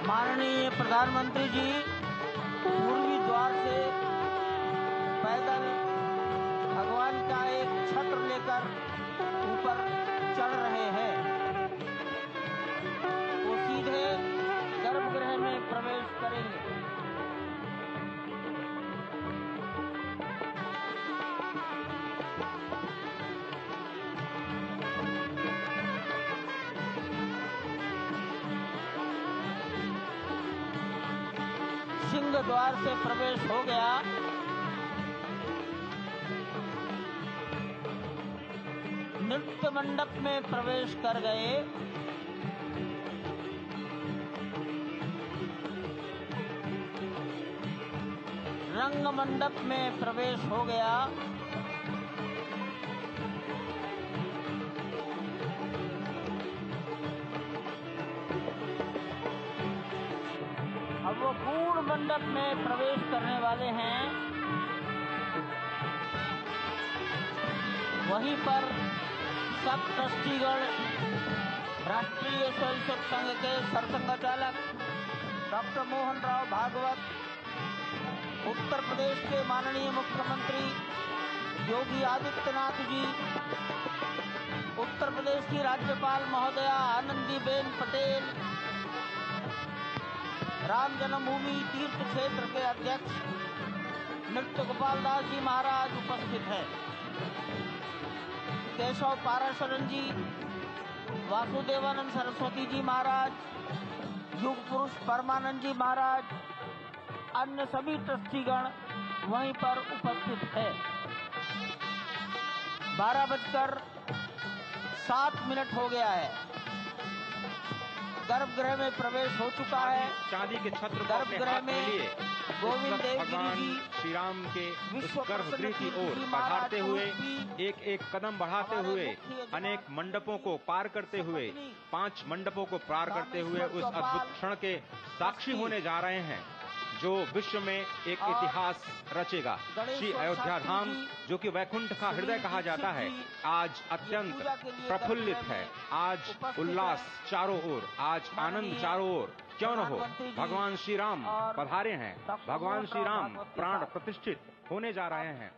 माननीय प्रधानमंत्री जी पूर्वी द्वार से पैदल भगवान का एक छत्र लेकर ऊपर चढ़ रहे हैं। वो सीधे गर्भगृह में प्रवेश करेंगे। सिंह द्वार से प्रवेश हो गया। नृत्य मंडप में प्रवेश कर गए। रंग मंडप में प्रवेश हो गया। अब वो पूर्ण मंडप में प्रवेश करने वाले हैं। वहीं पर सब ट्रस्टीगण, राष्ट्रीय स्वयंसेवक संघ के सरसंघचालक डॉक्टर मोहन राव भागवत, उत्तर प्रदेश के माननीय मुख्यमंत्री योगी आदित्यनाथ जी, उत्तर प्रदेश की राज्यपाल महोदया आनंदीबेन पटेल, राम जन्मभूमि तीर्थ क्षेत्र के अध्यक्ष नृत्य गोपाल दास जी महाराज उपस्थित हैं। केशव पाराशरन जी, वासुदेवानंद सरस्वती जी महाराज, युग पुरुष परमानंद जी महाराज, अन्य सभी ट्रस्टीगण वहीं पर उपस्थित है। 12:07 हो गया है। गर्भगृह में प्रवेश हो चुका है। चांदी के छत्र गर्भगृह में गोविंद देव भगवान जी श्री राम के उस गर्भगृह की ओर बढ़ाते हुए, एक एक कदम बढ़ाते हुए, अनेक मंडपों को पार करते हुए, 5 मंडपों को पार करते हुए उस अद्भुत क्षण के साक्षी होने जा रहे हैं जो विश्व में एक इतिहास रचेगा। श्री अयोध्या धाम, जो कि वैकुंठ का हृदय कहा जाता है, आज अत्यंत प्रफुल्लित है। आज उल्लास चारों ओर, आज आनंद चारों ओर। क्यों न हो, भगवान श्री राम पधारे हैं। भगवान श्री राम प्राण प्रतिष्ठित होने जा रहे हैं।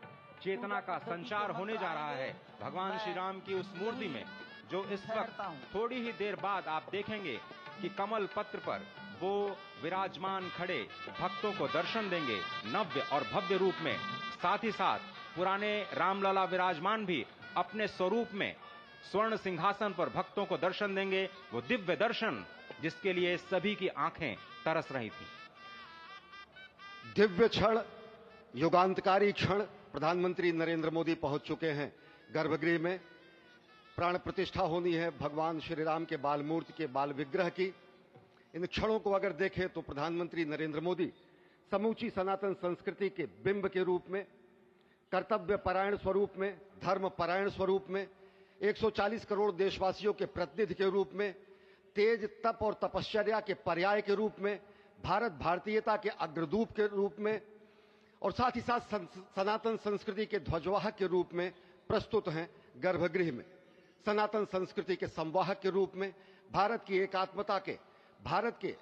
चेतना का संचार होने जा रहा है भगवान श्री राम की उस मूर्ति में, जो इस वक्त थोड़ी ही देर बाद आप देखेंगे कि कमल पत्र पर वो विराजमान खड़े भक्तों को दर्शन देंगे नव्य और भव्य रूप में। साथ ही साथ पुराने रामलला विराजमान भी अपने स्वरूप में स्वर्ण सिंहासन पर भक्तों को दर्शन देंगे। वो दिव्य दर्शन जिसके लिए सभी की आंखें तरस रही थी। दिव्य क्षण, युगांतकारी क्षण। प्रधानमंत्री नरेंद्र मोदी पहुंच चुके हैं गर्भगृह में। प्राण प्रतिष्ठा होनी है भगवान श्री राम के बाल मूर्ति के बाल विग्रह की। इन क्षणों को अगर देखें तो प्रधानमंत्री नरेंद्र मोदी समूची सनातन संस्कृति के बिंब के रूप में, कर्तव्य परायण स्वरूप में, धर्म परायण स्वरूप में, 140 करोड़ देशवासियों के प्रतिनिधि के रूप में, तेज तप और तपश्चर्या के पर्याय के रूप में, भारत भारतीयता के अग्रदूत के रूप में और साथ ही साथ सनातन संस्कृति के ध्वजवाहक के रूप में प्रस्तुत हैं गर्भगृह में। सनातन संस्कृति के संवाहक के रूप में, भारत की एकात्मता के, भारत के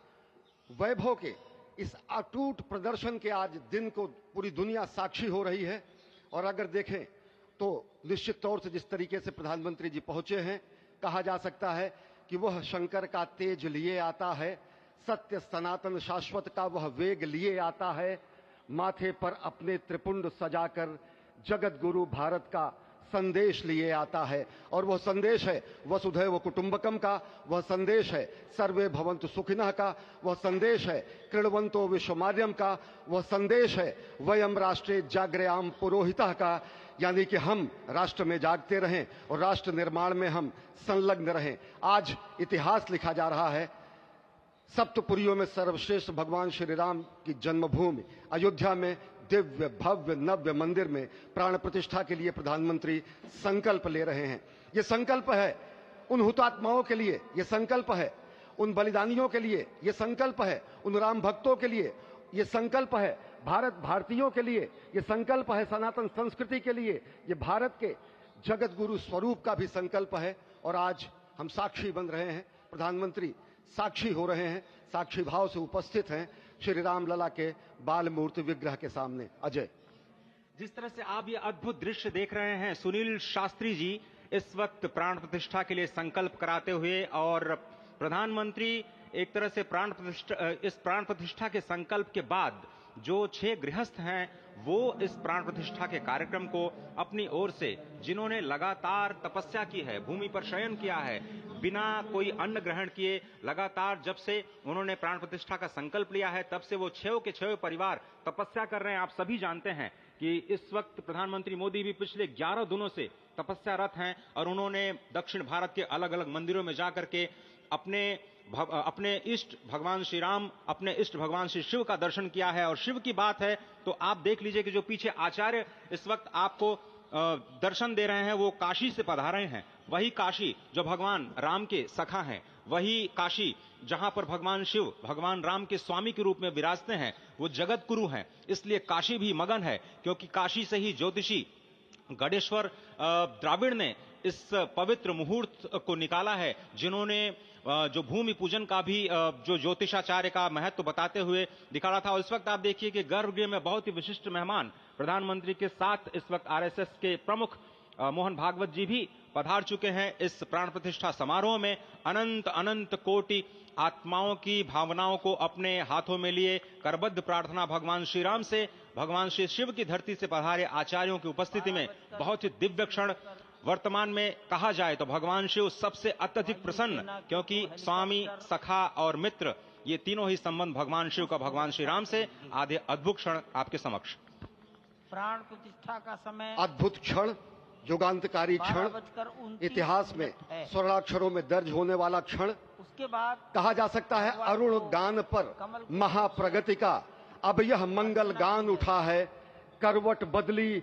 वैभव के इस अटूट प्रदर्शन के आज दिन को पूरी दुनिया साक्षी हो रही है। और अगर देखें तो निश्चित तौर से जिस तरीके से प्रधानमंत्री जी पहुंचे हैं, कहा जा सकता है कि वह शंकर का तेज लिए आता है, सत्य सनातन शाश्वत का वह वेग लिए आता है, माथे पर अपने त्रिपुंड सजाकर जगत गुरु भारत का संदेश लिए आता है। और वह संदेश है वसुधैव कुटुंबकम का, वह संदेश है सर्वे भवन्तु सुखिनः का, वह संदेश है कृण्वन्तो विश्वमार्यम का, वह संदेश है वयम राष्ट्रे जाग्रयाम पुरोहितः का, यानी कि हम राष्ट्र में जागते रहें और राष्ट्र निर्माण में हम संलग्न रहें। आज इतिहास लिखा जा रहा है। सप्तपुरियों में सर्वश्रेष्ठ भगवान श्री राम की जन्मभूमि अयोध्या में दिव्य भव्य नव्य मंदिर में प्राण प्रतिष्ठा के लिए प्रधानमंत्री संकल्प ले रहे हैं। ये संकल्प है उन हुतात्माओं के लिए, ये संकल्प है उन बलिदानियों के लिए, ये संकल्प है उन राम भक्तों के लिए, ये संकल्प है भारत भारतीयों के लिए, ये संकल्प है सनातन संस्कृति के लिए, ये भारत के जगत गुरु स्वरूप का भी संकल्प है। और आज हम साक्षी बन रहे हैं। प्रधानमंत्री साक्षी हो रहे हैं, साक्षी भाव से उपस्थित हैं श्री राम लला के बाल मूर्ति विग्रह के सामने। अजय, जिस तरह से आप ये अद्भुत दृश्य देख रहे हैं, सुनील शास्त्री जी इस वक्त प्राण प्रतिष्ठा के लिए संकल्प कराते हुए, और प्रधानमंत्री एक तरह से इस प्राण प्रतिष्ठा के संकल्प के बाद जो 6 गृहस्थ हैं वो इस प्राण प्रतिष्ठा के कार्यक्रम को अपनी ओर से, जिन्होंने लगातार तपस्या की है, भूमि पर शयन किया है, बिना कोई अन्न ग्रहण किए, लगातार जब से उन्होंने प्राण प्रतिष्ठा का संकल्प लिया है तब से वो 6 के 6 परिवार तपस्या कर रहे हैं। आप सभी जानते हैं कि इस वक्त प्रधानमंत्री मोदी भी पिछले 11 दिनों से तपस्यारत हैं और उन्होंने दक्षिण भारत के अलग अलग मंदिरों में जाकर के अपने इष्ट भगवान श्री राम, अपने इष्ट भगवान श्री शिव का दर्शन किया है। और शिव की बात है तो आप देख लीजिए कि जो पीछे आचार्य इस वक्त आपको दर्शन दे रहे हैं वो काशी से पधारे हैं। वही काशी जो भगवान राम के सखा हैं, वही काशी जहां पर भगवान शिव भगवान राम के स्वामी के रूप में विराजते हैं, वो जगत गुरु हैं। इसलिए काशी भी मगन है, क्योंकि काशी से ही ज्योतिषी गणेश्वर द्राविड़ ने इस पवित्र मुहूर्त को निकाला है, जिन्होंने जो भूमि पूजन का भी जो ज्योतिषाचार्य का महत्व बताते हुए दिखाया था। और इस वक्त आप देखिए कि गर्भगृह में बहुत ही विशिष्ट मेहमान प्रधानमंत्री के साथ इस वक्त आरएसएस के प्रमुख मोहन भागवत जी भी पधार चुके हैं। इस प्राण प्रतिष्ठा समारोह में अनंत अनंत कोटि आत्माओं की भावनाओं को अपने हाथों में लिए करबद्ध प्रार्थना भगवान श्री राम से, भगवान श्री शिव की धरती से पधारे आचार्यों की उपस्थिति में बहुत ही दिव्य क्षण। वर्तमान में कहा जाए तो भगवान शिव सबसे अत्यधिक प्रसन्न, क्योंकि स्वामी, सखा और मित्र ये तीनों ही संबंध भगवान शिव का भगवान श्री राम से। आधे अद्भुत क्षण आपके समक्ष। प्राण प्रतिष्ठा का समय, अद्भुत क्षण, युगांतकारी क्षण, इतिहास में स्वर्णाक्षरों में दर्ज होने वाला क्षण। उसके बाद कहा जा सकता है अरुण गान पर महाप्रगति का अब यह मंगल गान उठा है, करवट बदली।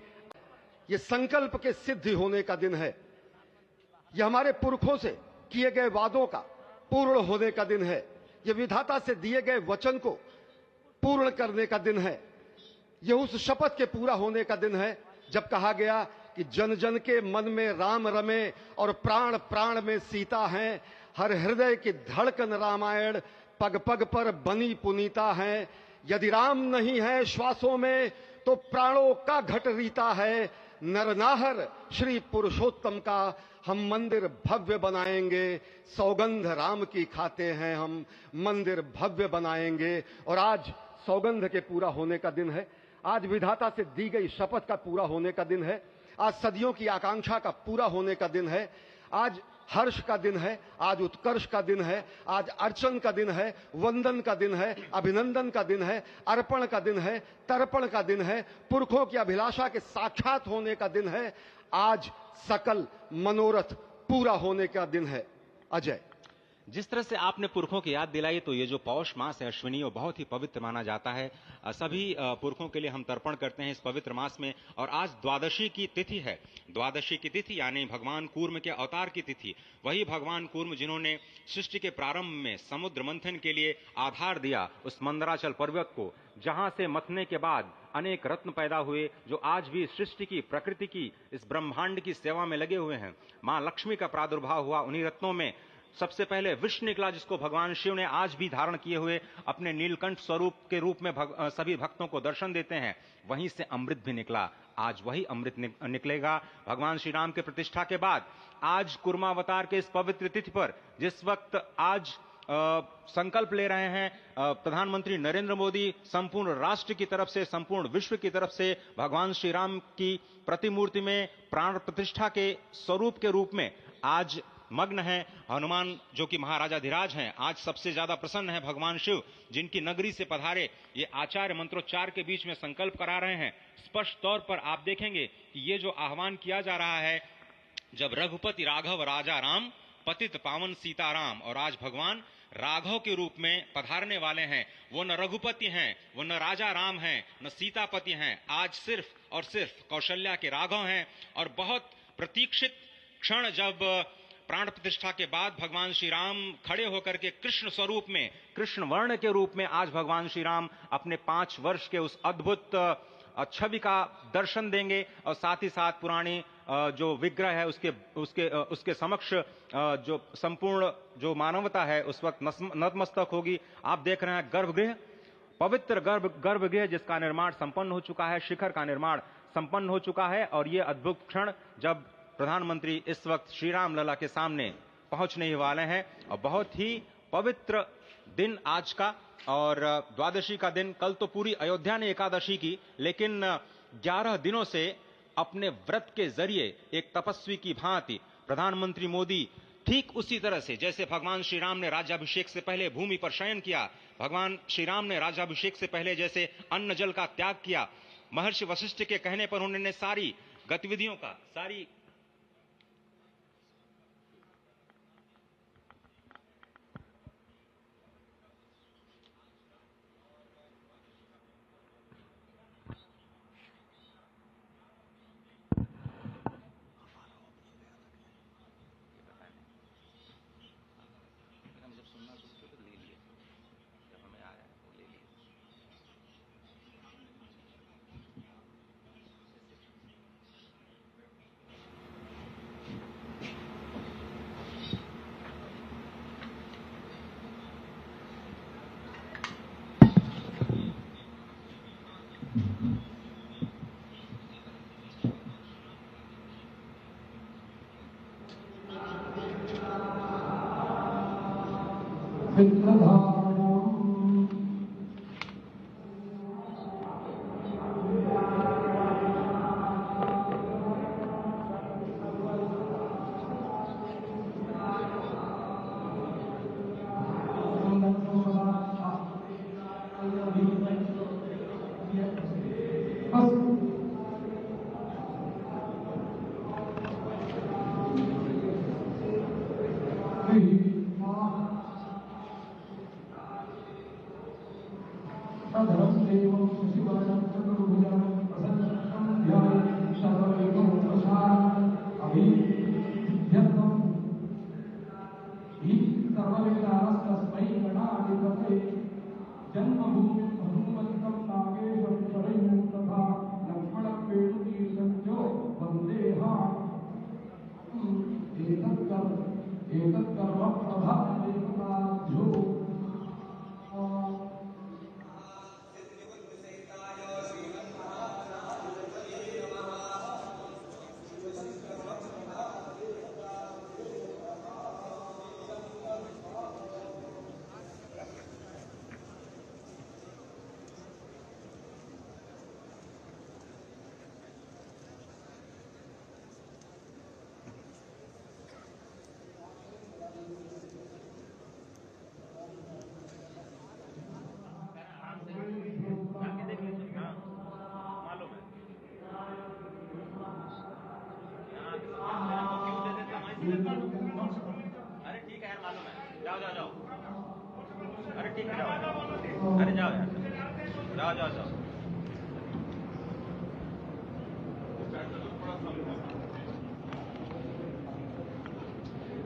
ये संकल्प के सिद्धि होने का दिन है, ये हमारे पुरखों से किए गए वादों का पूर्ण होने का दिन है, ये विधाता से दिए गए वचन को पूर्ण करने का दिन है, ये उस शपथ के पूरा होने का दिन है जब कहा गया कि जन जन के मन में राम रमे और प्राण प्राण में सीता हैं, हर हृदय की धड़कन रामायण पग पग पर बनी पुनीता है। यदि राम नहीं है श्वासों में तो प्राणों का घट रीता है, नरनाहर श्री पुरुषोत्तम का हम मंदिर भव्य बनाएंगे, सौगंध राम की खाते हैं हम, मंदिर भव्य बनाएंगे। और आज सौगंध के पूरा होने का दिन है, आज विधाता से दी गई शपथ का पूरा होने का दिन है, आज सदियों की आकांक्षा का पूरा होने का दिन है, आज हर्ष का दिन है, आज उत्कर्ष का दिन है, आज अर्चन का दिन है, वंदन का दिन है, अभिनंदन का दिन है, अर्पण का दिन है, तर्पण का दिन है, पुरखों की अभिलाषा के साक्षात होने का दिन है, आज सकल मनोरथ पूरा होने का दिन है। अजय, जिस तरह से आपने पुरखों की याद दिलाई, तो ये जो पौष मास है अश्विनी, वो बहुत ही पवित्र माना जाता है। सभी पुरखों के लिए हम तर्पण करते हैं इस पवित्र मास में। और आज द्वादशी की तिथि है, द्वादशी की तिथि यानी भगवान कूर्म के अवतार की तिथि। वही भगवान कूर्म जिन्होंने सृष्टि के प्रारंभ में समुद्र मंथन के लिए आधार दिया उस मंदराचल पर्वत को, जहां से मथने के बाद अनेक रत्न पैदा हुए, जो आज भी सृष्टि की, प्रकृति की, इस ब्रह्मांड की सेवा में लगे हुए हैं। मां लक्ष्मी का प्रादुर्भाव हुआ उन्हीं रत्नों में। सबसे पहले विष निकला, जिसको भगवान शिव ने आज भी धारण किए हुए अपने नीलकंठ स्वरूप के रूप में सभी भक्तों को दर्शन देते हैं। वहीं से अमृत भी निकला, आज वही अमृत निकलेगा भगवान श्री राम के प्रतिष्ठा के बाद। आज कुर्मावतार के इस पवित्र तिथि पर, जिस वक्त आज संकल्प ले रहे हैं प्रधानमंत्री नरेंद्र मोदी, संपूर्ण राष्ट्र की तरफ से, संपूर्ण विश्व की तरफ से भगवान श्री राम की प्रतिमूर्ति में प्राण प्रतिष्ठा के स्वरूप के रूप में आज मग्न है। हनुमान जो कि महाराजाधिराज हैं, आज सबसे ज्यादा प्रसन्न है भगवान शिव, जिनकी नगरी से पधारे ये आचार्य मंत्रोच्चार के बीच में संकल्प करा रहे हैं। स्पष्ट तौर पर आप देखेंगे कि ये जो आह्वान किया जा रहा है, जब रघुपति राघव राजा राम, पतित पावन सीताराम, और आज भगवान राघव के रूप में पधारने वाले हैं। वो न रघुपति हैं, वो न राजा राम हैं, न सीतापति हैं, आज सिर्फ और सिर्फ कौशल्या के राघव हैं। और बहुत प्रतीक्षित क्षण, जब प्राण प्रतिष्ठा के बाद भगवान श्री राम खड़े होकर के कृष्ण स्वरूप में, कृष्ण वर्ण के रूप में आज भगवान श्री राम अपने 5 वर्ष के उस अद्भुत छवि का दर्शन देंगे। और साथ ही साथ पुरानी जो विग्रह है उसके समक्ष जो संपूर्ण जो मानवता है उस वक्त नतमस्तक होगी। आप देख रहे हैं गर्भगृह, पवित्र गर्भगृह जिसका निर्माण संपन्न हो चुका है, शिखर का निर्माण संपन्न हो चुका है। और ये अद्भुत क्षण जब प्रधानमंत्री इस वक्त श्री राम लला के सामने पहुंचने ही वाले हैं। और बहुत ही पवित्र दिन आज का, और द्वादशी का दिन। कल तो पूरी अयोध्या ने एकादशी की, लेकिन 11 दिनों से अपने व्रत के जरिए एक तपस्वी की भांति प्रधानमंत्री मोदी ठीक उसी तरह से जैसे भगवान श्री राम ने राज्याभिषेक से पहले भूमि पर शयन किया, भगवान श्री राम ने राज्याभिषेक से पहले जैसे अन्न जल का त्याग किया, महर्षि वशिष्ठ के कहने पर उन्होंने सारी गतिविधियों का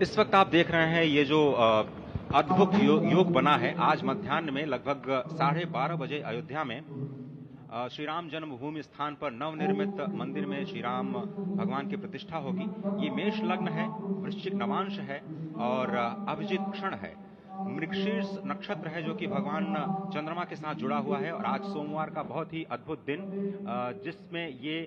इस वक्त आप देख रहे हैं ये जो अद्भुत योग बना है। आज मध्याह्न में लगभग 12:30 बजे अयोध्या में श्री राम जन्मभूमि स्थान पर नवनिर्मित मंदिर में श्री राम भगवान की प्रतिष्ठा होगी। ये मेष लग्न है, वृश्चिक नवांश है और अभिजित क्षण है। मृगशीर्ष नक्षत्र है जो कि भगवान चंद्रमा के साथ जुड़ा हुआ है। और आज सोमवार का बहुत ही अद्भुत दिन जिसमें ये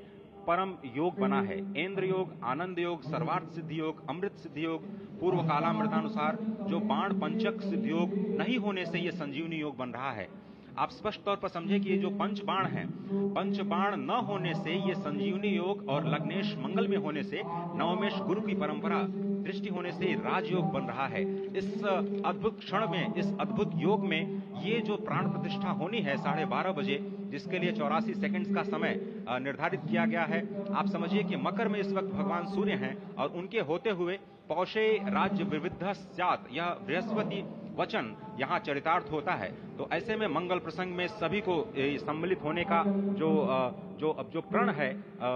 परम योग बना है। इंद्र योग, आनंद योग, सर्वार्थ सिद्धि योग, अमृत सिद्धि योग, पूर्व कालामृतानुसार जो बाण पंचक सिद्धि योग नहीं होने से ये संजीवनी योग बन रहा है। आप स्पष्ट तौर पर समझे कि ये जो पंच बाण है, पंच बाण न होने से ये संजीवनी योग और लग्नेश मंगल में होने से नवमेश गुरु की परंपरा दृष्टि होने से राजयोग बन रहा है। इस अद्भुत क्षण में, इस अद्भुत योग में ये जो प्राण प्रतिष्ठा होनी है 12:30 बजे, जिसके लिए 84 सेकंड्स का समय निर्धारित किया गया है। आप समझिए कि मकर में इस वक्त भगवान सूर्य हैं और उनके होते हुए पौषे राज्य विविध स्यात्, यह बृहस्पति वचन यहाँ चरितार्थ होता है। तो ऐसे में मंगल प्रसंग में सभी को सम्मिलित होने का जो प्रण है,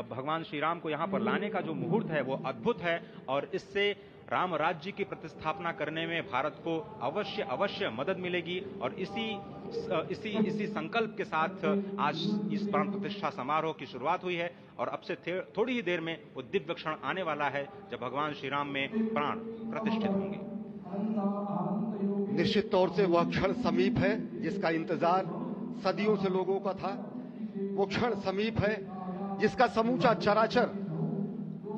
भगवान श्री राम को यहाँ पर लाने का जो मुहूर्त है वो अद्भुत है। और इससे राम राज्य की प्रतिस्थापना करने में भारत को अवश्य मदद मिलेगी। और इसी संकल्प के साथ आज इस प्राण प्रतिष्ठा समारोह की शुरुआत हुई है और अब से थोड़ी ही देर में वो दिव्य क्षण आने वाला है जब भगवान श्री राम में प्राण प्रतिष्ठित होंगे। निश्चित तौर से वह क्षण समीप है जिसका इंतजार सदियों से लोगों का था। वो क्षण समीप है जिसका समूचा चराचर,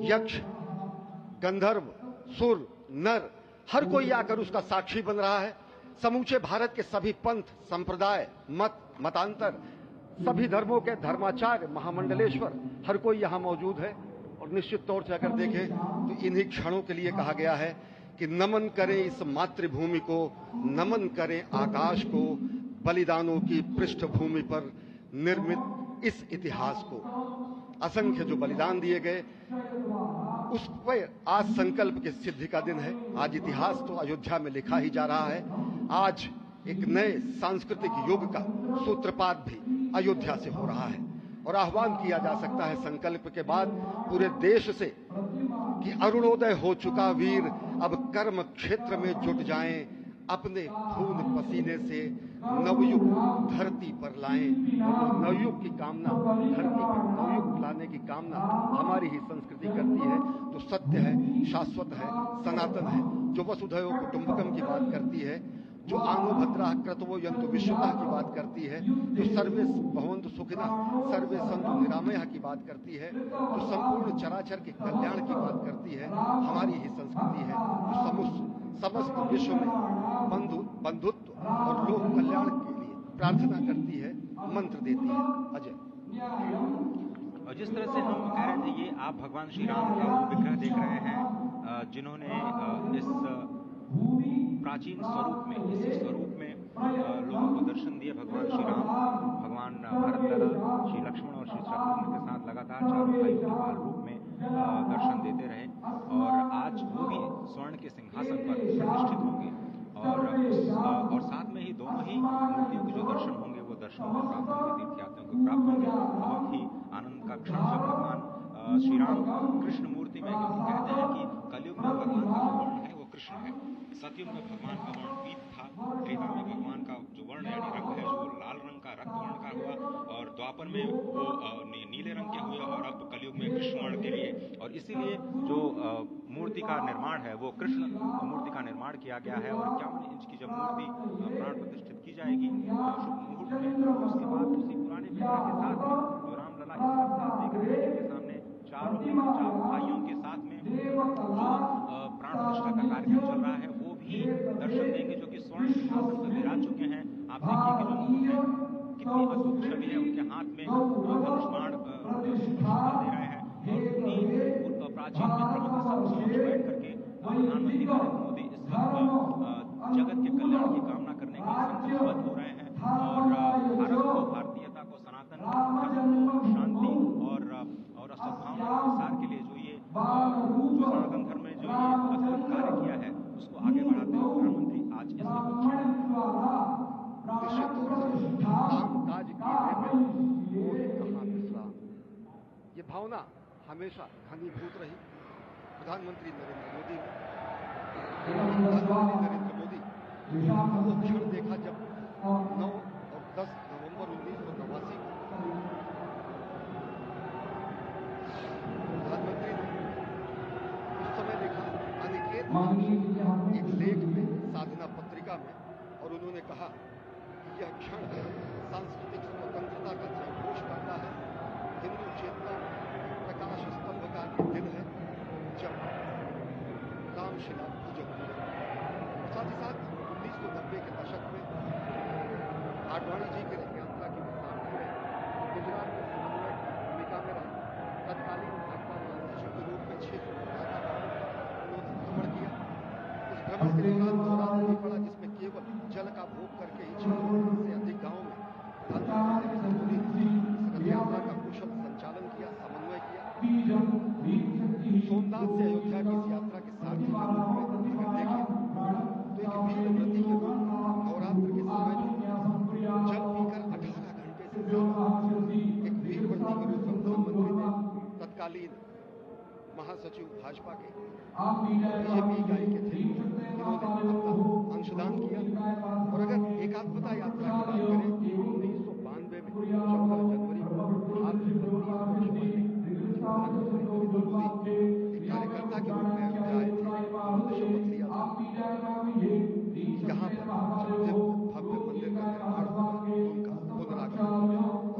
यक्ष, गंधर्व, सुर, नर, हर कोई आकर उसका साक्षी बन रहा है। समूचे भारत के सभी पंथ, संप्रदाय, मतांतर, सभी धर्मों के धर्माचार्य, महामंडलेश्वर, हर कोई यहां मौजूद है। और निश्चित तौर से अगर देखें तो इन्हीं क्षणों के लिए कहा गया है कि नमन करें इस मातृभूमि को, नमन करें आकाश को, बलिदानों की पृष्ठभूमि पर निर्मित इस इतिहास को। असंख्य जो बलिदान दिए गए उस पर आज संकल्प की सिद्धि का दिन है। आज इतिहास तो अयोध्या में लिखा ही जा रहा है। आज एक नए सांस्कृतिक युग का सूत्रपात भी अयोध्या से हो रहा है और आह्वान किया जा सकता है संकल्प के बाद पूरे देश से कि अरुणोदय हो चुका वीर, अब कर्म क्षेत्र में जुट जाएं, अपने खून पसीने से नवयुग धरती पर लाएं। और नवयुग की कामना, धरती पर नवयुग लाने की कामना हमारी ही संस्कृति करती है, जो सत्य है, शाश्वत है, सनातन है, जो वसुधैव कुटुंबकम की बात करती है, जो आनो भद्राः क्रतवो यन्तु विश्वतः की बात करती है, जो सर्वे भवन्तु सुखिनः सर्वे सन्तु निरामयः की बात करती है, जो संपूर्ण चराचर के कल्याण की बात करती है, हमारी ही संस्कृति है, जो समस्त विश्व में बंधुत्व और लोक कल्याण के लिए प्रार्थना करती है, मंत्र देती है। अजय, और जिस तरह से हम कह रहे थे, ये आप भगवान श्री राम का वो विग्रह देख रहे हैं जिन्होंने इस प्राचीन स्वरूप में, इसी स्वरूप में लोगों को दर्शन दिए। भगवान श्री राम, भगवान भरत लला, श्री लक्ष्मण और श्री शत्रुघ्न के साथ लगातार चारों भाइयों के बाल रूप में दर्शन देते रहे और आज वो भी स्वर्ण के सिंहासन पर प्रतिष्ठित होंगे और साथ में ही दोनों ही मूर्तियों के जो दर्शन होंगे वो दर्शनों को प्राप्त होंगे, तीर्थयात्रियों को प्राप्त होंगे। बहुत ही आनंद का क्षण जब भगवान श्री राम कृष्ण मूर्ति में, क्योंकि कहते हैं कि कलयुग में भगवान का जो वर्ण है वो कृष्ण है, सतयुग में भगवान का वर्ण पीत था, त्रेता में भगवान का जो वर्ण यानी रंग है जो लाल रंग का, रक्त वर्ण का हुआ और द्वापर में वो नीले रंग के हुए और अब कलयुग में कृष्ण वर्ण के लिए। और इसीलिए जो मूर्ति का निर्माण है वो कृष्ण मूर्ति का निर्माण किया गया है और 51 इंच की जब मूर्ति प्राण प्रतिष्ठित की जाएगी शुभ मुहूर्त में, उसके बाद उसी पुराने विग्रह के साथ में जो रामलला इस वक्त आप देख रहे हैं, जिनके सामने चारों भाइयों के साथ में जो प्राण प्रतिष्ठा का कार्यक्रम चल रहा है वो भी दर्शन देंगे, जो कि स्वर्ण सिंहासन पर विराज चुके हैं। आप देखिए कि जो मुकुट है कितनी अद्भुत छवि है, उनके हाथ में धनुष बाण दे रहे हैं और उन्हीं प्राचीन विग्रहों के समक्ष बैठ करके प्रधानमंत्री नरेंद्र मोदी इस वक्त जगत के कल्याण की कामना करने के लिए संकल्पबद्ध हो रहे हैं और भारत को, भारतीयता को, सनातन धर्म को शांति और सद्भावना के प्रसार के लिए जो सनातन धर्म में जो ये अद्भुत कार्य किया है उसको आगे बढ़ाते हुए प्रधानमंत्री आज इस ये भावना हमेशा घनीभूत रही। प्रधानमंत्री नरेंद्र मोदी वो क्षण देखा जब 9 और 10 नवंबर 1989 को प्रधानमंत्री ने उस समय देखा अनिकेत एक लेख में, साधना पत्रिका में, और उन्होंने कहा कि यह क्षण सांस्कृतिक स्वतंत्रता का जयघोष करता है, हिंदू चेतना प्रकाश स्तंभ का दिन है जब रामशिला पूजन हुए। साथ ही साथ 1990 के दशक में आडवाणी जी की रथ यात्रा की प्रस्तावना में गुजरात में समन्वय भूमिका में रहे तत्कालीन भाजपा महासचिव के रूप में 6 भ्रमण किया। उस भ्रमण के दौरान दोहराना भी पड़ा जिसमें केवल जल का भोग करके ही 6 से अधिक गाँव में प्रधानमंत्री नरेंद्र मोदी ने इस रथ यात्रा का कुशल संचालन किया, समन्वय किया। सोमनाथ से अयोध्या की इस यात्रा के सारथी के रूप में अगर देखें तो एक वीर व्रती के रूप में नवरात्र के समय में जल पीकर 18 घंटे से ज्यादा एक वीर व्रती के रूप में प्रधानमंत्री ने तत्कालीन महासचिव भाजपा के बीजेपी यहाँ पर जब भव्य मंदिर का निर्माण होगा तो उनका पुनरागमन होगा और वह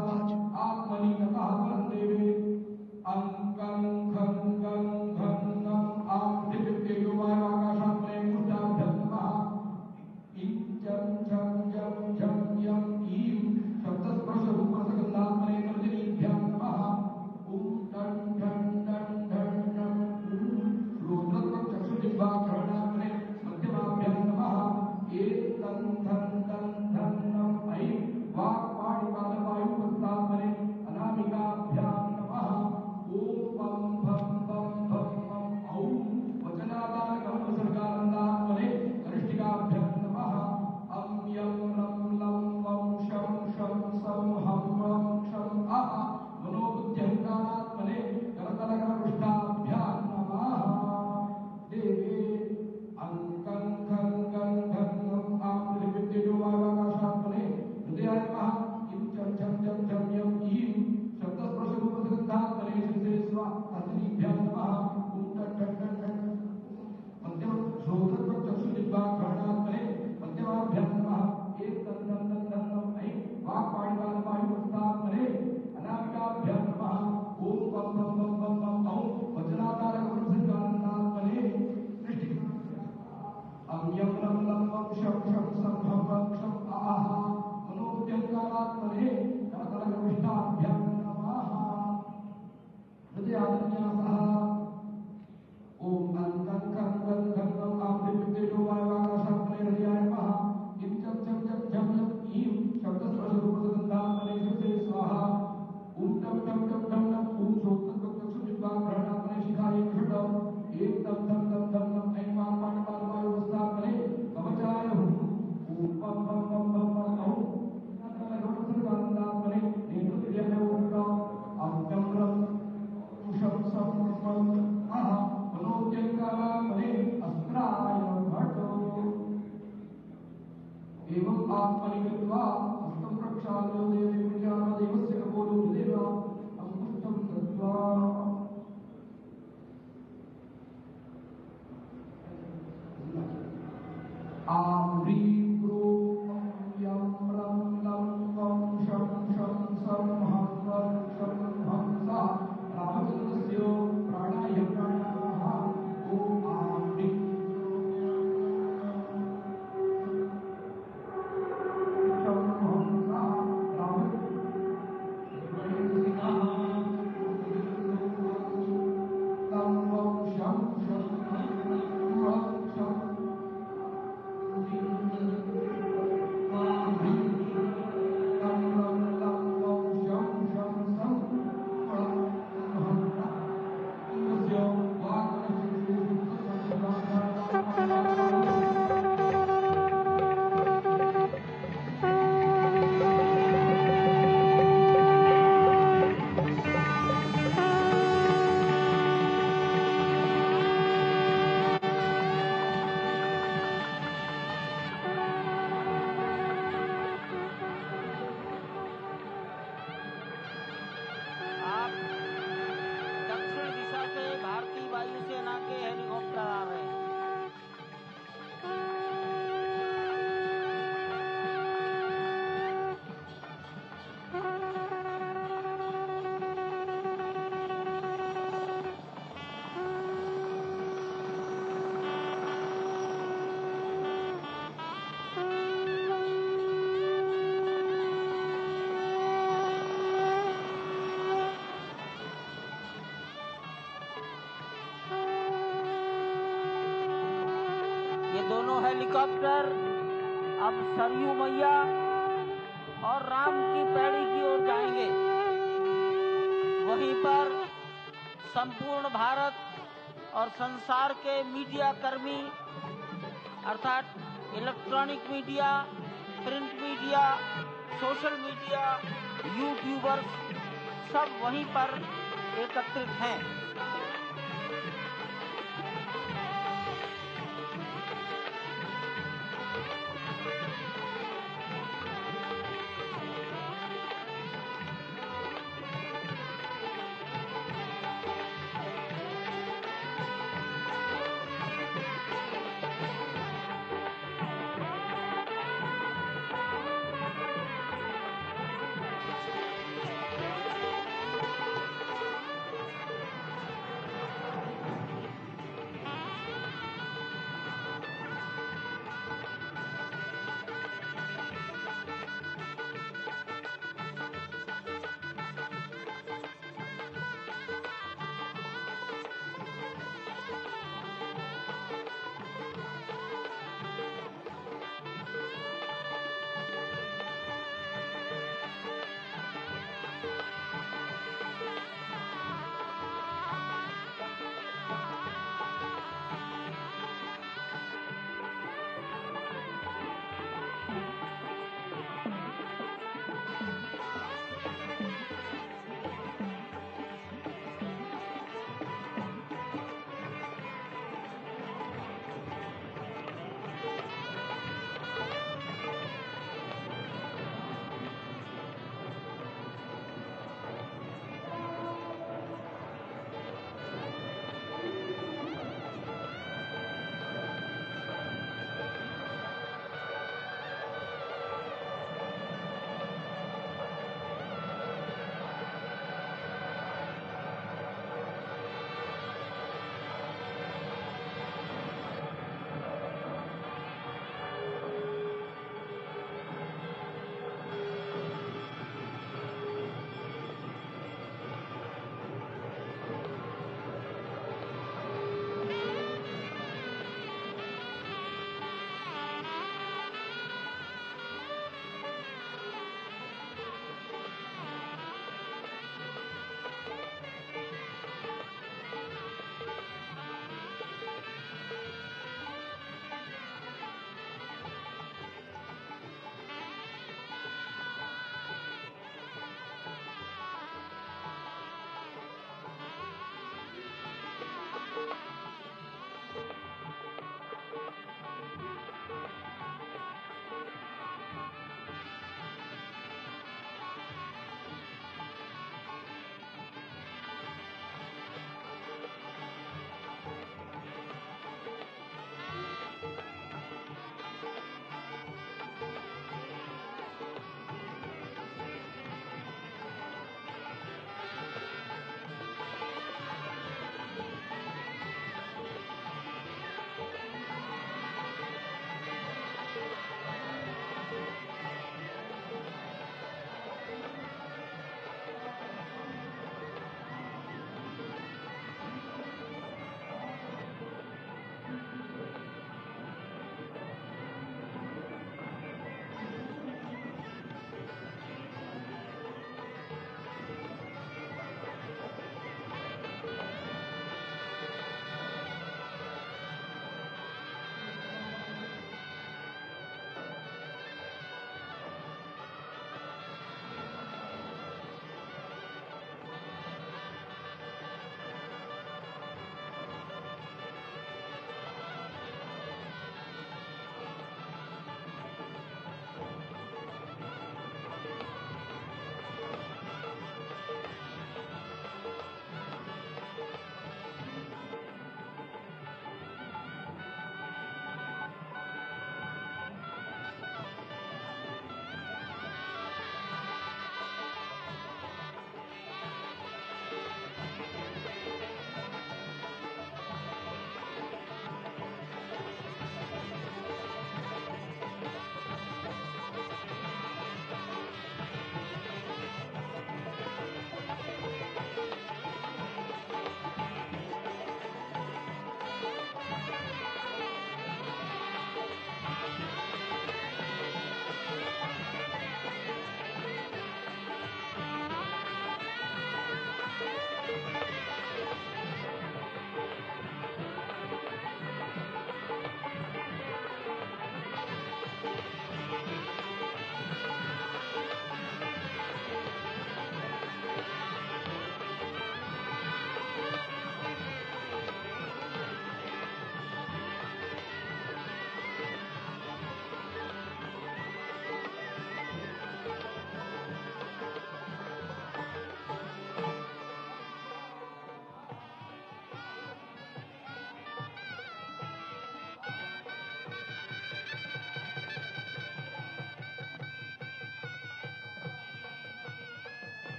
क्षण आज हेलीकॉप्टर अब सरयू मैया और राम की पैड़ी की ओर जाएंगे। वहीं पर संपूर्ण भारत और संसार के मीडिया कर्मी अर्थात electronic media, print media, social media, YouTubers सब वहीं पर एकत्रित हैं।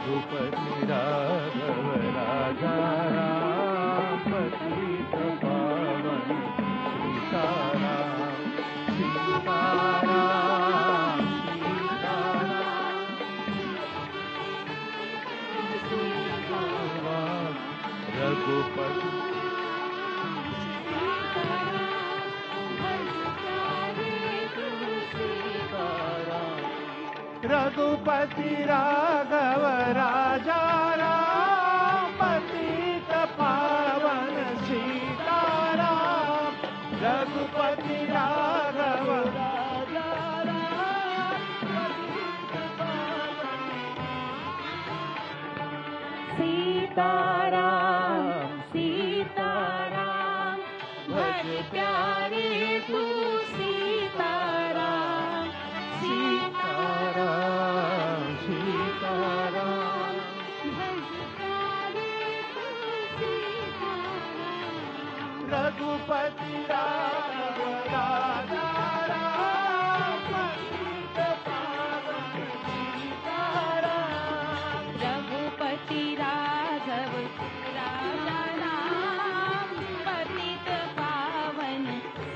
रघुपति राघव राजा राम पतित पावन सीताराम सीताराम सीताराम रघुपति रघुपति राघव राजा राम पतित पावन सीताराम रघुपति राघव राजा राम पतित पावन सीताराम सीताराम भज प्यारे तू सीताराम सीताराम सीताराम भज प्यारे तू सीताराम रघुपति राघव राजा राम पतित पावन सीताराम रघुपति राघव राजा राम पतित पावन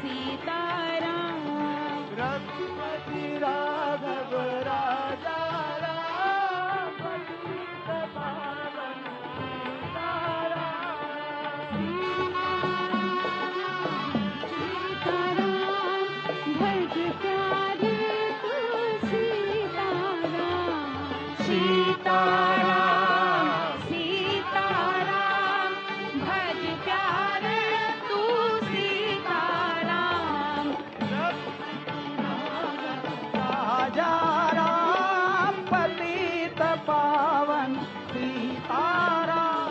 सीताराम रघुपति राघव राजा राम पतित पावन सीताराम सीताराम भज प्यारे तू सीताराम राजा राम पतित पावन सीताराम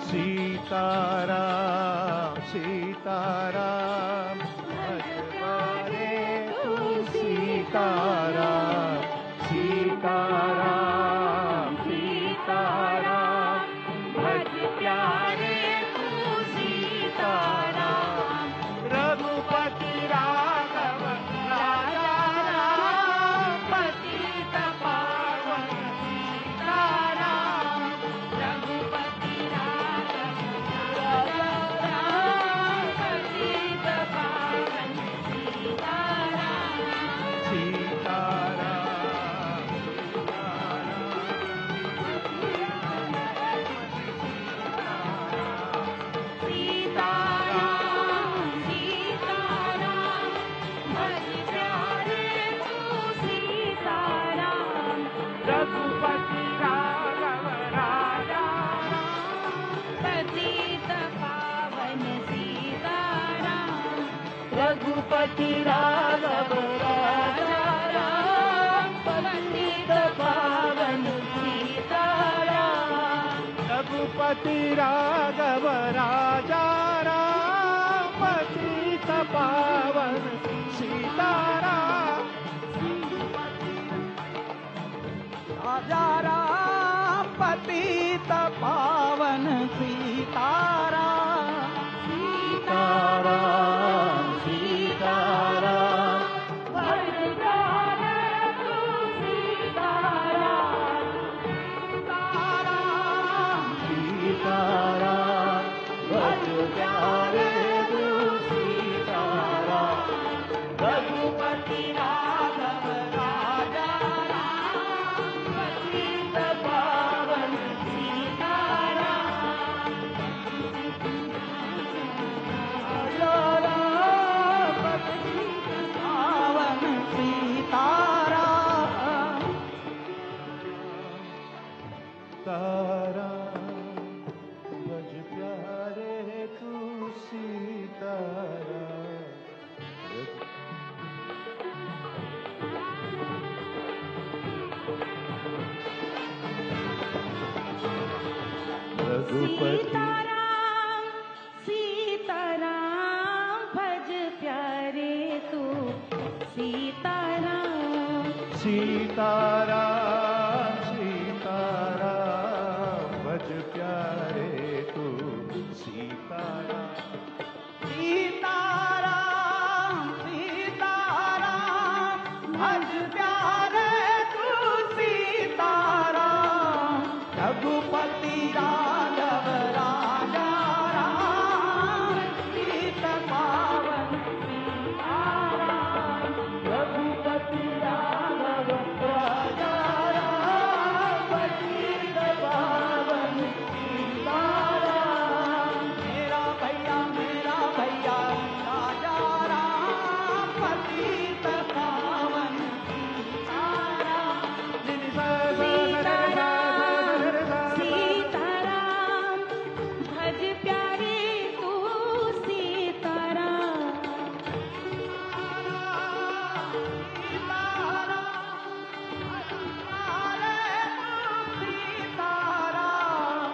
सीताराम सीताराम भज प्यारे तू सीताराम सीताराम सीताराम भज प्यारे तू सीताराम रघुपति राघव राजा राम पतित पावन सीताराम रघुपति राघव राजा राम पतित पावन सीताराम सीताराम रघुपति राघव राजा पतित पावन सीताराम रघुपति राघव राजा पतित पावन सीताराम रघुपति राघव राजा पतित पावन सीताराम राजा राम पतित पावन सीताराम सीताराम सीताराम भज प्यारे तू सीताराम सीताराम भज प्यारे तू सीताराम रघुपति राघव राजा पावन सीताराम पावन सीताराम ताराम भज प्यारे तू सीताराम सीताराम सीताराम भज प्यारे तू सीताराम सीताराम सीताराम भज प्यारे तू सीताराम सीताराम सीताराम भज प्यारे तू सीताराम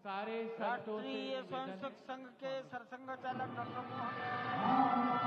सारे संतों से राष्ट्रीय निवेदन स्वयंसेवक संघ के सरसंघ चालक डॉक्टर मोहन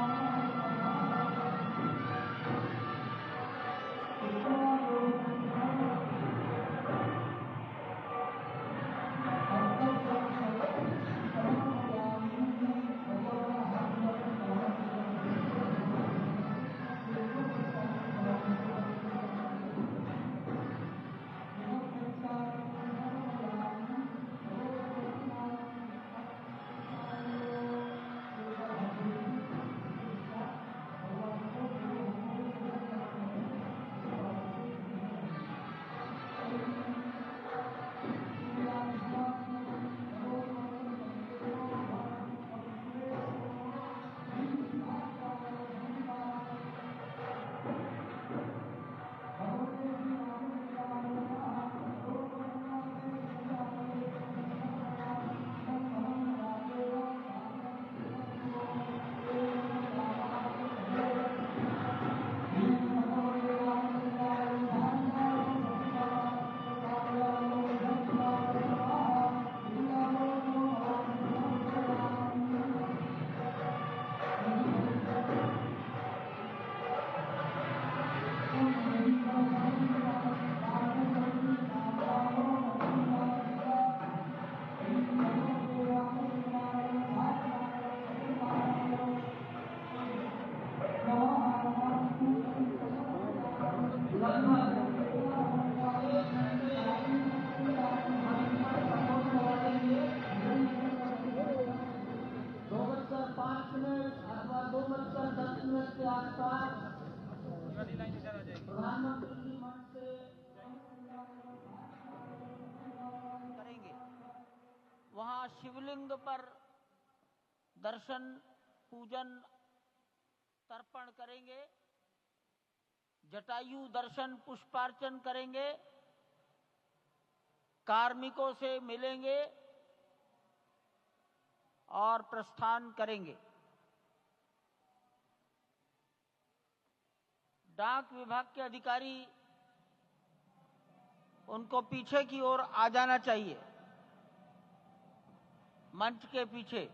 प्रधानमंत्री जी मंच से करेंगे। वहां शिवलिंग पर दर्शन पूजन तर्पण करेंगे, जटायु दर्शन पुष्पार्चन करेंगे, कार्मिकों से मिलेंगे और प्रस्थान करेंगे। डाक विभाग के अधिकारी उनको पीछे की ओर आ जाना चाहिए, मंच के पीछे।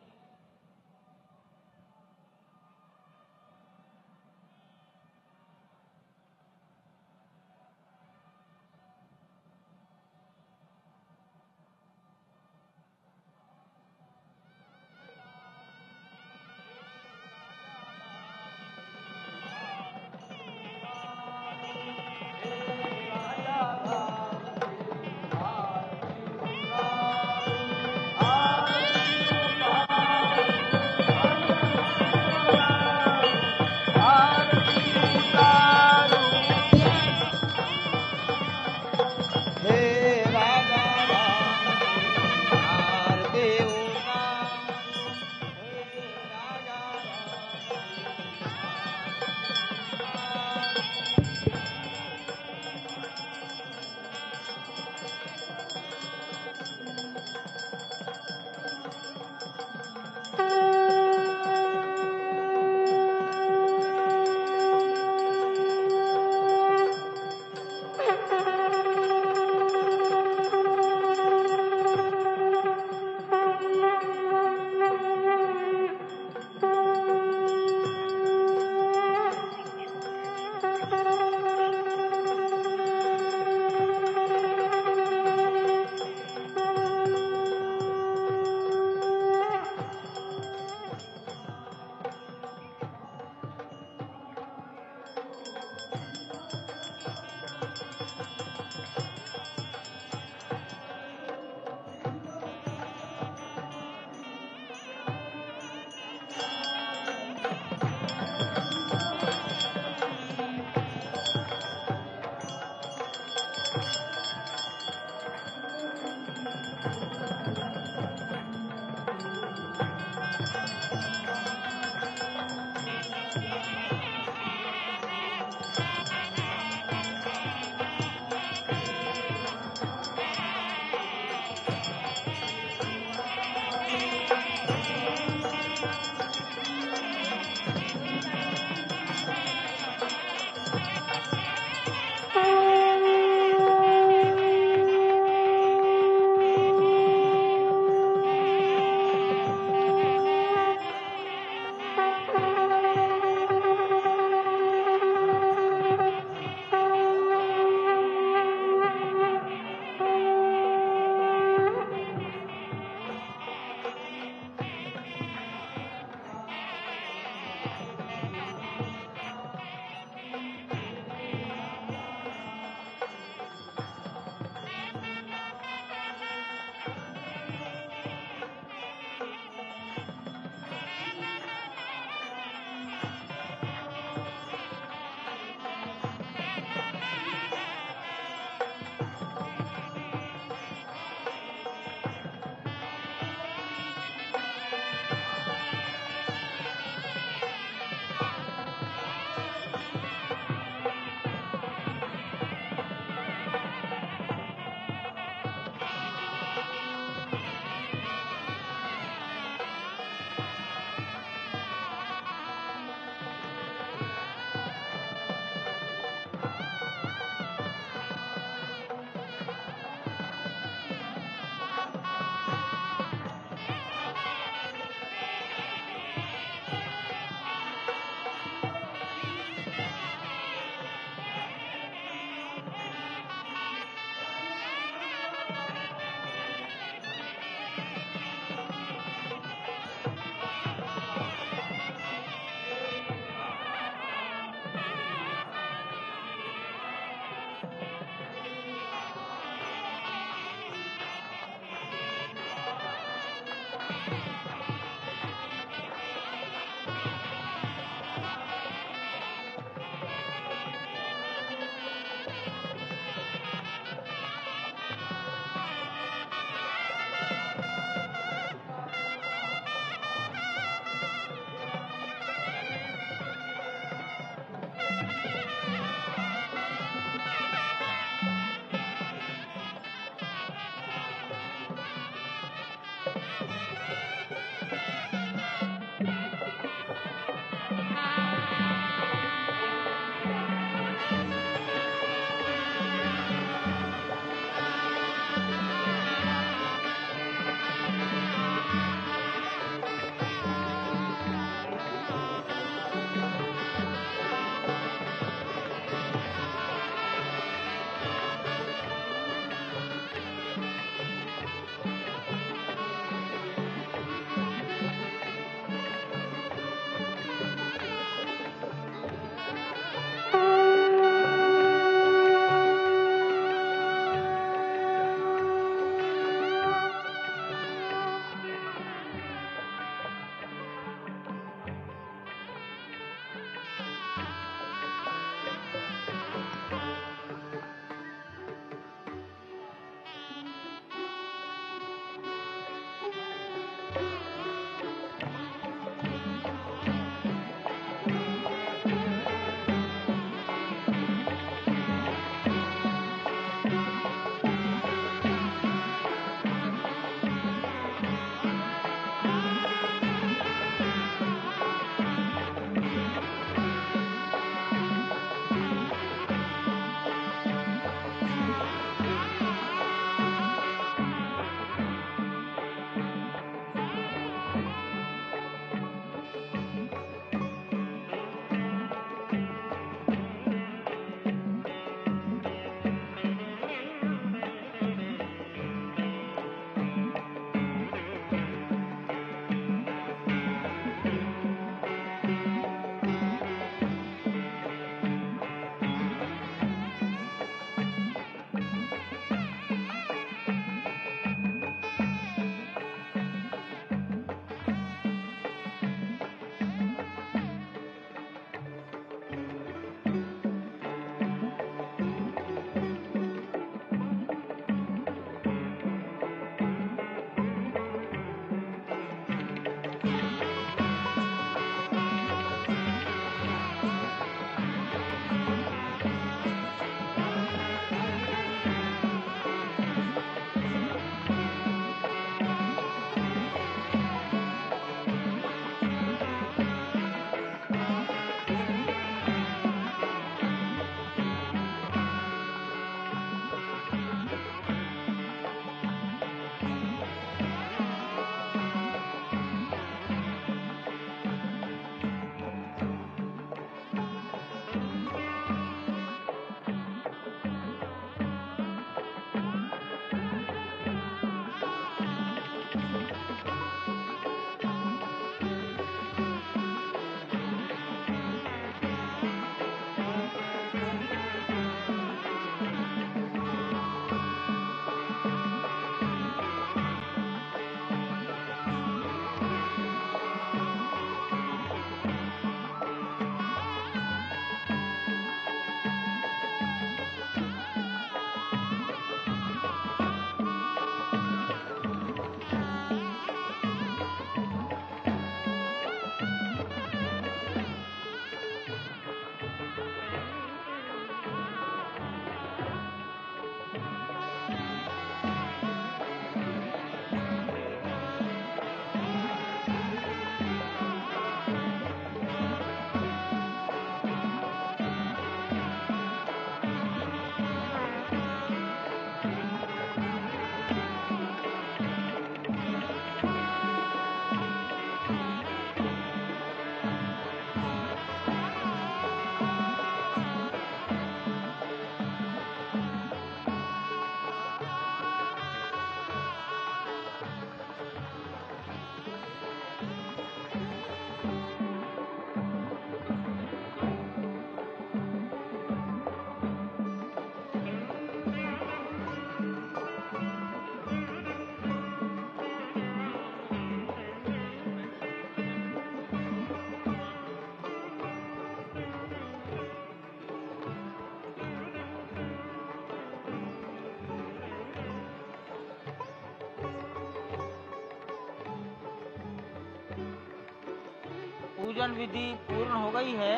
पूजन विधि पूर्ण हो गई है।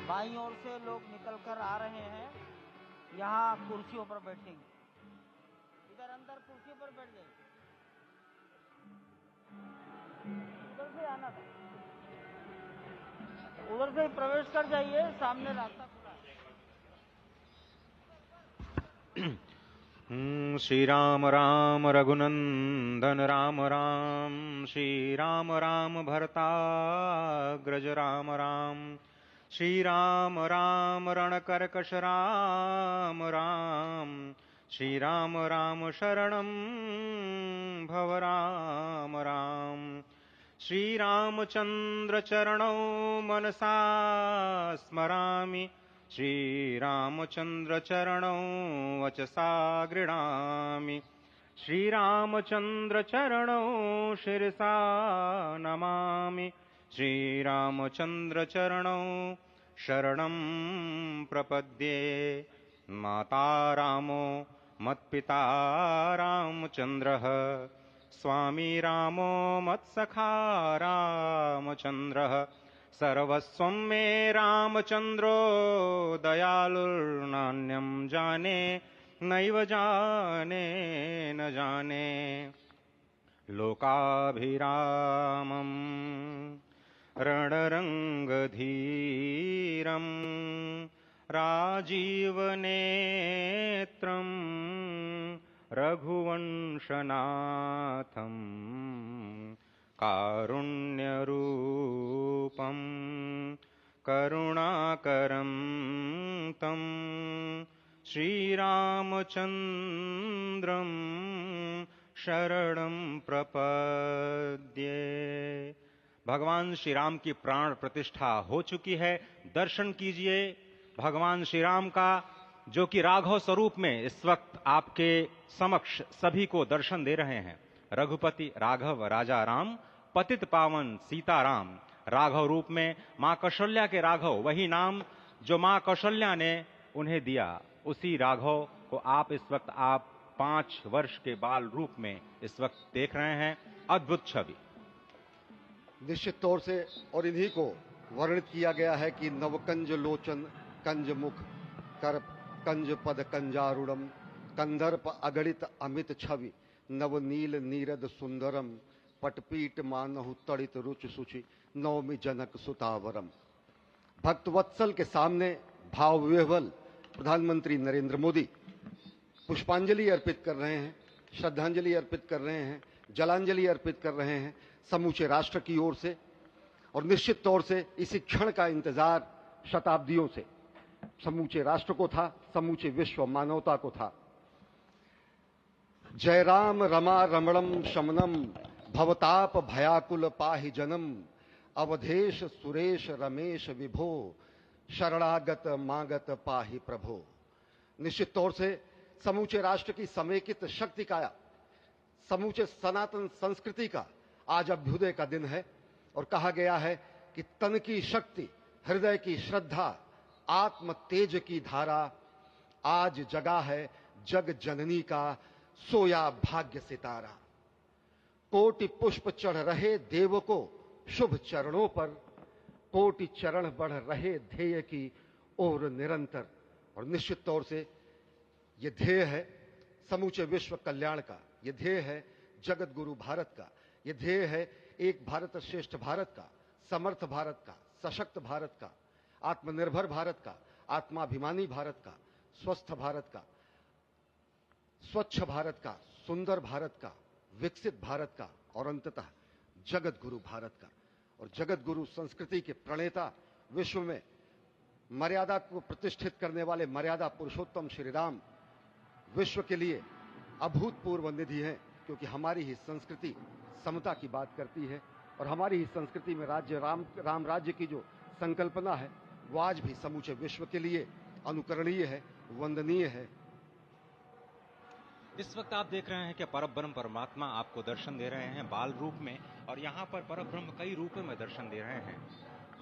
बाईं ओर से लोग निकल कर आ रहे हैं, यहाँ कुर्सियों पर बैठेंगे। इधर अंदर कुर्सियों पर बैठ जाइए, उधर से आना था, उधर से प्रवेश कर जाइए, सामने रास्ता खुला है। श्री राम राम रघुनंदन राम राम, श्री राम राम भरताग्रज राम राम, श्री राम राम रणकर्कश राम राम, श्री राम राम शरणं भव राम राम, श्री रामचंद्र चरणौ मनसा स्मरामि, श्री रामचंद्र चरणौ वचसा गृह्णामि, श्री रामचंद्र चरणौ शिरसा नमामि, श्री रामचंद्र चरणौ शरणं प्रपद्ये। माता रामो मत्पिता रामचंद्रः, स्वामी रामो मत्सखा रामचंद्रः, सर्वस्वं मे रामचंद्रो दयालुर्नान्यं जाने नैव जाने न जाने। लोकाभिरामं रणरंगधीरं राजीवनेत्रं रघुवंशनाथं कारुण्यरूपं करुणाकरं तं श्रीरामचन्द्रं शरणं प्रपद्ये। भगवान श्री राम की प्राण प्रतिष्ठा हो चुकी है। दर्शन कीजिए भगवान श्री राम का, जो कि राघव स्वरूप में इस वक्त आपके समक्ष सभी को दर्शन दे रहे हैं। रघुपति राघव राजा राम, पतित पावन सीताराम। राघव रूप में मां कौशल्या के राघव, वही नाम जो मां कौशल्या ने उन्हें दिया, उसी राघव को आप इस वक्त 5 वर्ष के बाल रूप में इस वक्त देख रहे हैं। अद्भुत छवि। निश्चित तौर से और इन्हीं को वर्णित किया गया है कि नवकंज लोचन कंज मुख कर कंज पद कंजारुणम, कंदर्प अगणित अमित छवि, नवनील नीरद सुंदरम, पटपीट मानहु तड़ित रुचि सुचि, नवमी जनक सुतावरम। भक्तवत्सल के सामने भाव विह्वल प्रधानमंत्री नरेंद्र मोदी पुष्पांजलि अर्पित कर रहे हैं, श्रद्धांजलि अर्पित कर रहे हैं, जलांजलि अर्पित कर रहे हैं समूचे राष्ट्र की ओर से। और निश्चित तौर से इसी क्षण का इंतजार शताब्दियों से समूचे राष्ट्र को था, समूचे विश्व मानवता को था। जय राम रमा रमणम शमनम, भवताप भयाकुल पाहि जनम, अवधेश सुरेश रमेश विभो, शरणागत मागत पाहि प्रभो। निश्चित तौर से समूचे राष्ट्र की समेकित शक्ति का, समूचे सनातन संस्कृति का आज अभ्युदय का दिन है। और कहा गया है कि तन की शक्ति, हृदय की श्रद्धा, आत्म तेज की धारा आज जगा है जग जननी का सोया भाग्य सितारा। कोटि पुष्प चढ़ रहे देव को शुभ चरणों पर, कोटि चरण बढ़ रहे ध्येय की ओर निरंतर। और निश्चित तौर से ये ध्येय है समूचे विश्व कल्याण का, ये ध्येय है जगत गुरु भारत का, ये ध्येय है एक भारत श्रेष्ठ भारत का, समर्थ भारत का, सशक्त भारत का, आत्मनिर्भर भारत का, आत्माभिमानी भारत का, स्वस्थ भारत का, स्वच्छ भारत का, सुंदर भारत का, विकसित भारत का, और अंततः जगत गुरु भारत का। और जगत गुरु संस्कृति के प्रणेता, विश्व में मर्यादा को प्रतिष्ठित करने वाले मर्यादा पुरुषोत्तम श्री राम विश्व के लिए अभूतपूर्व निधि है, क्योंकि हमारी ही संस्कृति समता की बात करती है और हमारी ही संस्कृति में राज्य राम राज्य की जो संकल्पना है वो आज भी समूचे विश्व के लिए अनुकरणीय है, वंदनीय है। इस वक्त आप देख रहे हैं कि परब्रह्म परमात्मा आपको दर्शन दे रहे हैं बाल रूप में, और यहाँ पर परब्रह्म कई रूपों में दर्शन दे रहे हैं।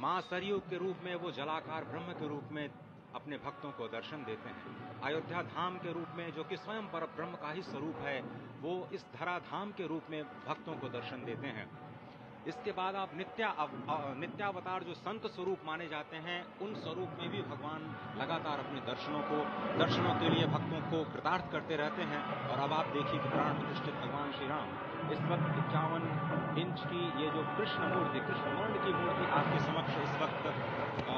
मां सरयू के रूप में वो जलाकार ब्रह्म के रूप में अपने भक्तों को दर्शन देते हैं। अयोध्या धाम के रूप में, जो कि स्वयं परब्रह्म का ही स्वरूप है, वो इस धरा धाम के रूप में भक्तों को दर्शन देते हैं। इसके बाद आप नित्यावतार जो संत स्वरूप माने जाते हैं, उन स्वरूप में भी भगवान लगातार अपने दर्शनों के लिए भक्तों को कृतार्थ करते रहते हैं। और अब आप देखिए कि प्राण प्रतिष्ठित भगवान श्री राम इस वक्त 51 इंच की ये जो कृष्ण वर्ण की मूर्ति आपके समक्ष इस वक्त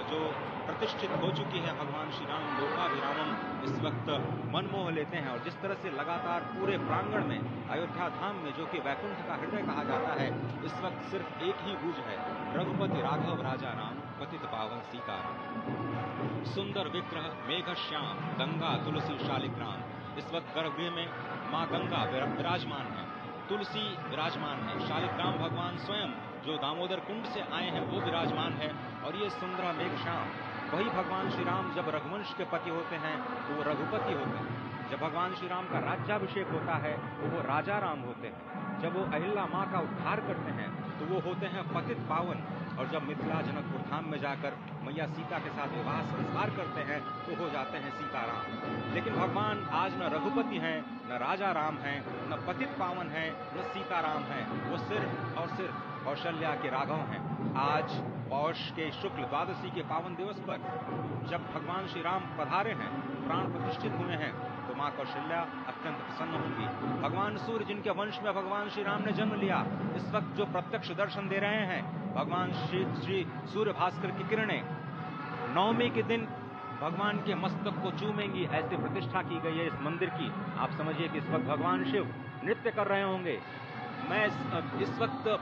जो प्रतिष्ठित हो चुकी है, भगवान श्री राम लोकाभिरामम इस वक्त मनमोह लेते हैं। और जिस तरह से लगातार पूरे प्रांगण में अयोध्या धाम में, जो कि वैकुंठ का हृदय कहा जाता है, इस वक्त सिर्फ एक ही गूंज है, रघुपति राघव राजा राम, पतित पावन सीताराम। सुंदर विग्रह मेघ श्याम, गंगा तुलसी शालिग्राम। इस वक्त गर्भगृह में माँ गंगा विराजमान है, तुलसी विराजमान है, शालिग्राम भगवान स्वयं जो दामोदर कुंड से आए हैं वो विराजमान है। और ये सुंदर मेघ श्याम, वही भगवान श्री राम जब रघुवंश के पति होते हैं तो वो रघुपति होते हैं। जब भगवान श्री राम का राज्याभिषेक होता है तो वो राजा राम होते हैं। जब वो अहिल्या माँ का उद्धार करते हैं तो वो होते हैं पतित पावन। और जब मिथिला जनकपुर धाम में जाकर मैया सीता के साथ विवाह संस्कार करते हैं तो हो जाते हैं सीताराम। लेकिन भगवान आज न रघुपति हैं, न राजा राम हैं, न पतित पावन हैं, न सीताराम हैं। वो सिर्फ और सिर्फ कौशल्या के राघव हैं। आज पौष के शुक्ल द्वादशी के पावन दिवस पर जब भगवान श्री राम पधारे हैं, प्राण प्रतिष्ठित हुए हैं, तो माँ कौशल्या अत्यंत प्रसन्न होंगी। भगवान सूर्य जिनके वंश में भगवान श्री राम ने जन्म लिया, इस वक्त जो प्रत्यक्ष दर्शन दे रहे हैं, भगवान श्री सूर्य भास्कर की किरणें नवमी के दिन भगवान के मस्तक को चूमेंगी। ऐसी प्रतिष्ठा की गई है इस मंदिर की। आप समझिए कि इस वक्त भगवान शिव नृत्य कर रहे होंगे। मैं इस वक्त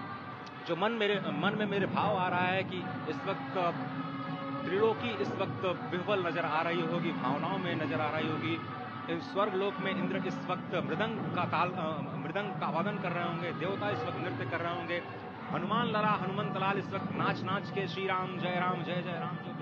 जो मन में मेरे भाव आ रहा है कि इस वक्त त्रिलोकी इस वक्त विह्वल नजर आ रही होगी, भावनाओं में नजर आ रही होगी। स्वर्ग लोक में इंद्र इस वक्त मृदंग का वादन कर रहे होंगे, देवता इस वक्त नृत्य कर रहे होंगे। हनुमान लला हनुमंत लाल इस वक्त नाच के श्री राम जय राम जय जय राम जो